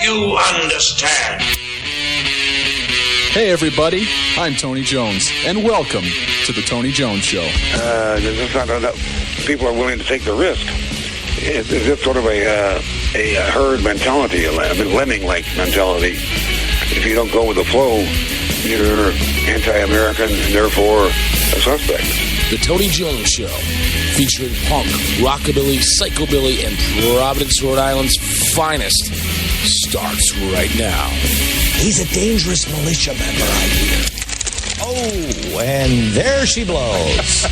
you understand? Hey everybody, I'm Tony Jones, and welcome to the Tony Jones Show. There's just not enough people are willing to take the risk. It's just sort of a herd mentality, a lemming-like mentality. If you don't go with the flow, you're anti-American and therefore a suspect. The Tony Jones Show, featuring punk, rockabilly, psychobilly, and Providence, Rhode Island's finest, starts right now. He's a dangerous militia member, I hear. Oh, and there she blows.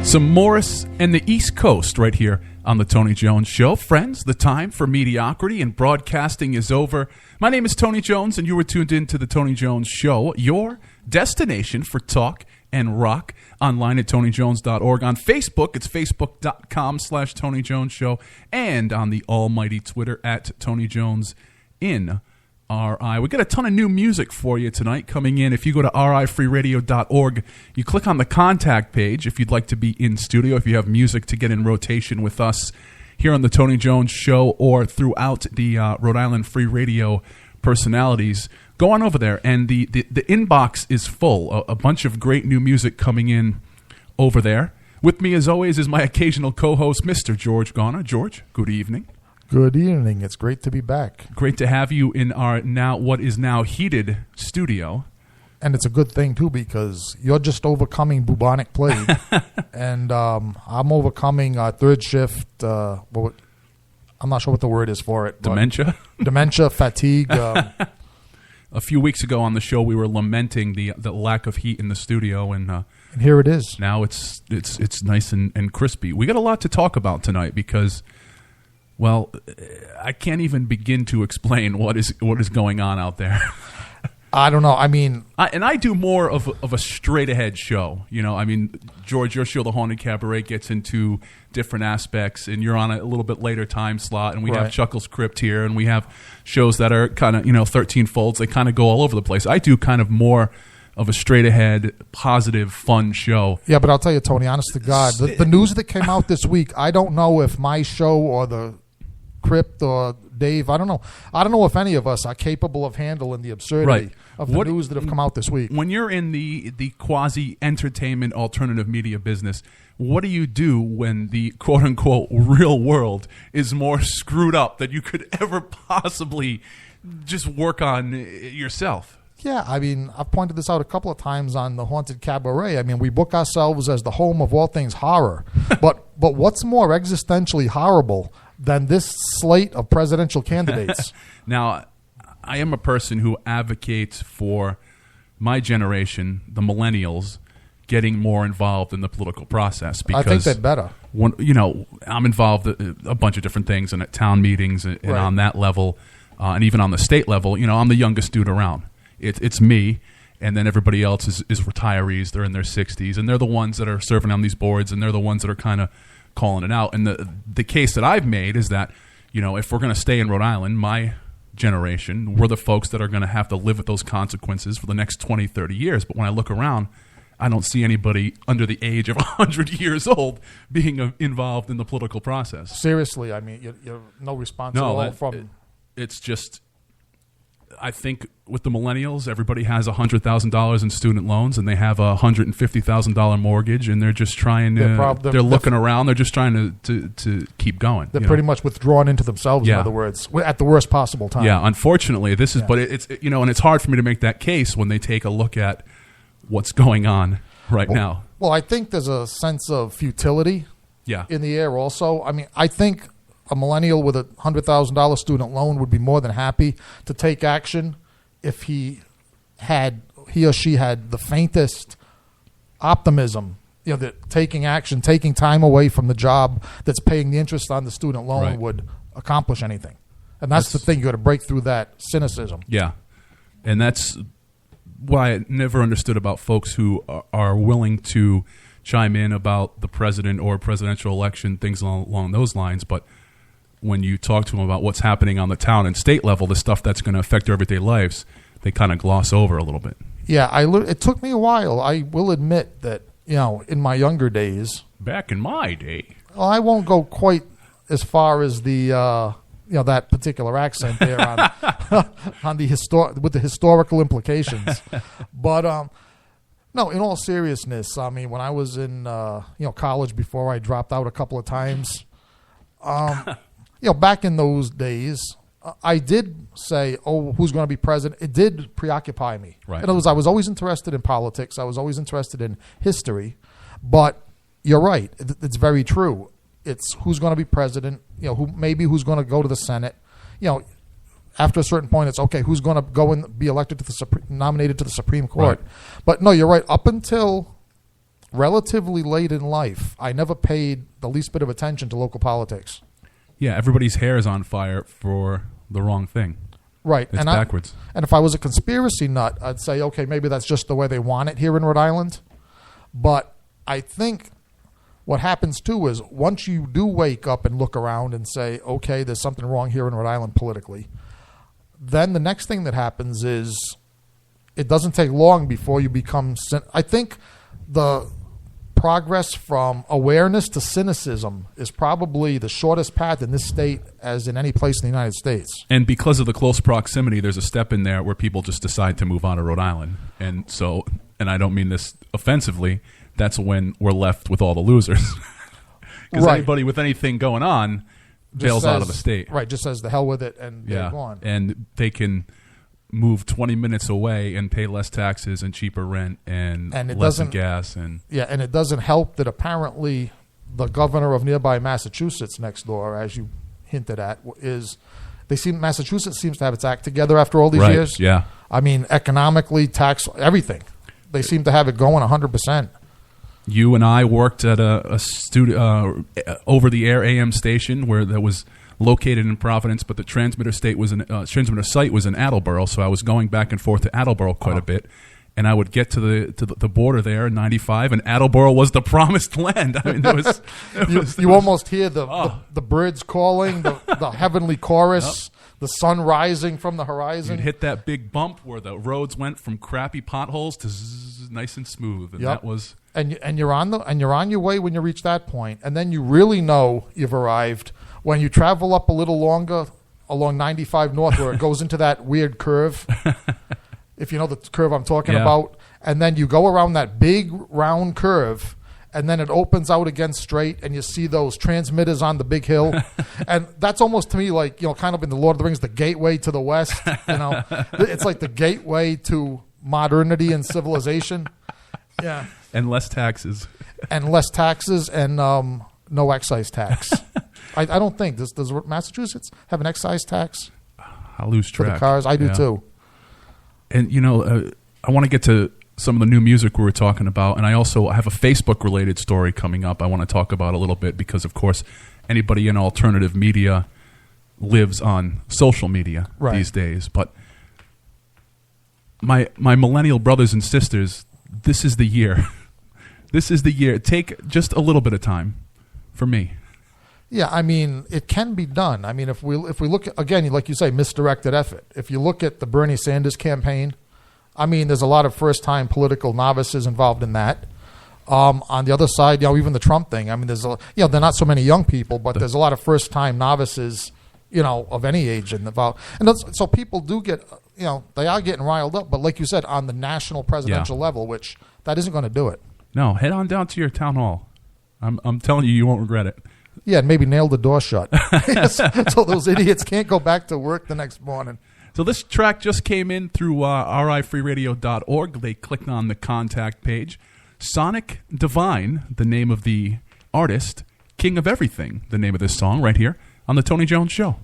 Some Morris and the East Coast right here on the Tony Jones Show. Friends, the time for mediocrity and broadcasting is over. My name is Tony Jones, and you were tuned in to the Tony Jones Show, your destination for talk and rock, online at TonyJones.org. On Facebook, it's Facebook.com/Tony Jones Show, and on the almighty Twitter at Tony Jones in RI. We got a ton of new music for you tonight coming in. If you go to rifreeradio.org, you click on the contact page if you'd like to be in studio, if you have music to get in rotation with us here on the Tony Jones Show or throughout the Rhode Island Free Radio personalities. Go on over there, and the inbox is full. A bunch of great new music coming in over there. With me, as always, is my occasional co-host, Mr. George Garner. George, good evening. Good evening. It's great to be back. Great to have you in our what is now heated studio. And it's a good thing, too, because you're just overcoming bubonic plague. And I'm overcoming third shift. I'm not sure what the word is for it. Dementia? Dementia, fatigue. A few weeks ago on the show, we were lamenting the lack of heat in the studio, and here it is. Now it's nice and crispy. We got a lot to talk about tonight because, well, I can't even begin to explain what is going on out there. I don't know. I mean, I do more of a straight ahead show. You know, I mean, George, your show, The Haunted Cabaret, gets into different aspects, and you're on a little bit later time slot, and we have Chuckles Crypt here, and we have shows that are kind of 13 folds. They kind of go all over the place. I do kind of more of a straight ahead, positive, fun show. Yeah, but I'll tell you, Tony, honest to God, the news that came out this week, I don't know if my show or the Crypt or Dave, I don't know if any of us are capable of handling the absurdity of the news that have come out this week. When you're in the quasi-entertainment alternative media business, what do you do when the quote-unquote real world is more screwed up than you could ever possibly just work on yourself? Yeah, I mean, I've pointed this out a couple of times on the Haunted Cabaret. I mean, we book ourselves as the home of all things horror. but what's more existentially horrible than this slate of presidential candidates? Now, I am a person who advocates for my generation, the millennials, getting more involved in the political process. Because I think they'd better. I'm involved in a bunch of different things and at town meetings and on that level, and even on the state level. I'm the youngest dude around. It's me, and then everybody else is retirees. They're in their 60s, and they're the ones that are serving on these boards, and they're the ones that are kind of calling it out. And the case that I've made is that, if we're going to stay in Rhode Island, my generation, we're the folks that are going to have to live with those consequences for the next 20, 30 years. But when I look around, I don't see anybody under the age of 100 years old being involved in the political process. Seriously, I mean, you're no response at all from... It's just... I think with the millennials, everybody has $100,000 in student loans, and they have a $150,000 mortgage, and they're just trying to. They're looking around. They're just trying to keep going. They're pretty much withdrawn into themselves. In other words, at the worst possible time. Yeah, unfortunately, this is. Yeah. But it's and it's hard for me to make that case when they take a look at what's going on now. Well, I think there's a sense of futility. Yeah. In the air, also. I mean, I think a millennial with a $100,000 student loan would be more than happy to take action if he or she had the faintest optimism, that taking action, taking time away from the job that's paying the interest on the student loan would accomplish anything. And that's the thing. You got to break through that cynicism. Yeah. And that's what I never understood about folks who are willing to chime in about the president or presidential election, things along those lines. But when you talk to them about what's happening on the town and state level, the stuff that's going to affect their everyday lives, they kind of gloss over a little bit. Yeah, it took me a while. I will admit that, in my younger days. Back in my day. Well, I won't go quite as far as the, that particular accent there on with the historical implications. But, no, in all seriousness, I mean, when I was in, college before I dropped out a couple of times, back in those days, I did say, who's going to be president? It did preoccupy me. Right. In other words, I was always interested in politics. I was always interested in history. But you're right. It's very true. It's who's going to be president, who's going to go to the Senate. After a certain point, it's okay, who's going to go and be elected to nominated to the Supreme Court. Right. But no, you're right. Up until relatively late in life, I never paid the least bit of attention to local politics. Yeah, everybody's hair is on fire for the wrong thing. Right. It's backwards. And if I was a conspiracy nut, I'd say, okay, maybe that's just the way they want it here in Rhode Island. But I think what happens, too, is once you do wake up and look around and say, okay, there's something wrong here in Rhode Island politically, then the next thing that happens is it doesn't take long before you become. I think the progress from awareness to cynicism is probably the shortest path in this state as in any place in the United States. And because of the close proximity, there's a step in there where people just decide to move on to Rhode Island. And so, and I don't mean this offensively, that's when we're left with all the losers. Because Right. anybody with anything going on bails out of the state. Right, just says the hell with it and they're gone. And they can move 20 minutes away and pay less taxes and cheaper rent and it less in doesn't- gas. And Yeah, and it doesn't help that apparently the governor of nearby Massachusetts next door, as you hinted at, Massachusetts seems to have its act together after all these Right, years. yeah. I mean, economically, tax, everything. They seem to have it going 100%. You and I worked at a studio, over-the-air AM station where that was located in Providence, but the transmitter site was in Attleboro, so I was going back and forth to Attleboro quite a bit, and I would get to the border there in 95, and Attleboro was the promised land. I mean, there was, You almost hear the birds calling, the heavenly chorus, the sun rising from the horizon. You'd hit that big bump where the roads went from crappy potholes to nice and smooth, and Yep. that was. And you're on your way when you reach that point, and then you really know you've arrived when you travel up a little longer along 95 North, where it goes into that weird curve. If you know the curve I'm talking Yeah. about, and then you go around that big round curve, and then it opens out again straight, and you see those transmitters on the big hill, and that's almost to me like, you know, kind of in the Lord of the Rings, the gateway to the West. You know, it's like the gateway to modernity and civilization. Yeah. And less taxes. And less taxes and no excise tax. I don't think. Does Massachusetts have an excise tax I lose for track. the cars? I do Yeah. too. And, you know, I want to get to some of the new music we were talking about, and I also have a Facebook-related story coming up I want to talk about a little bit because, of course, anybody in alternative media lives on social media Right. these days. But my millennial brothers and sisters, this is the year. This is the year. Take just a little bit of time for me. Yeah, I mean, it can be done. I mean, if we look at, again, like you say, misdirected effort. If you look at the Bernie Sanders campaign, I mean, there's a lot of first-time political novices involved in that. On the other side, you know, even the Trump thing. I mean, there are not so many young people, but there's a lot of first-time novices, you know, of any age involved. And so people do get, you know, they are getting riled up. But like you said, on the national presidential level, which that isn't going to do it. No, head on down to your town hall. I'm telling you, you won't regret it. Yeah, and maybe nail the door shut so those idiots can't go back to work the next morning. So this track just came in through rifreeradio.org. They clicked on the contact page. Sonic Divine, the name of the artist. King of Everything, the name of this song right here on The Tony Jones Show.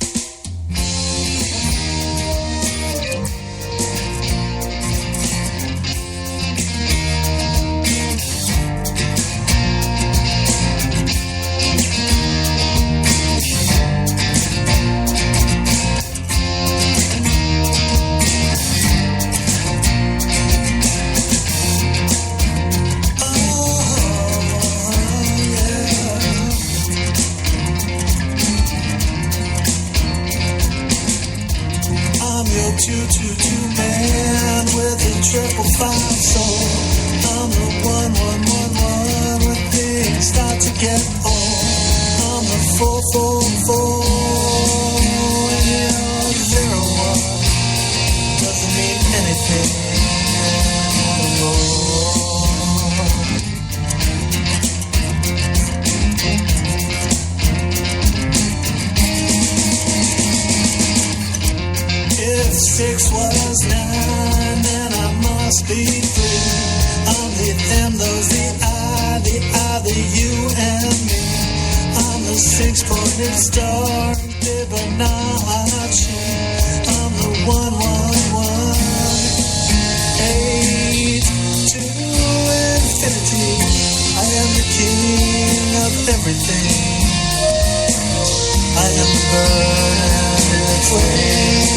I'm your 222 man with a 555 soul. I'm the 1111 when things start to get old. I'm the 444 when you're 01. Doesn't mean anything anymore. If 6 was 9, then I must be 3. I'm the them, those, the I, the you, and me. I'm the 6-pointed star, Fibonacci. I'm the 111, 8 to infinity. I am the king of everything. I am the bird and its wings.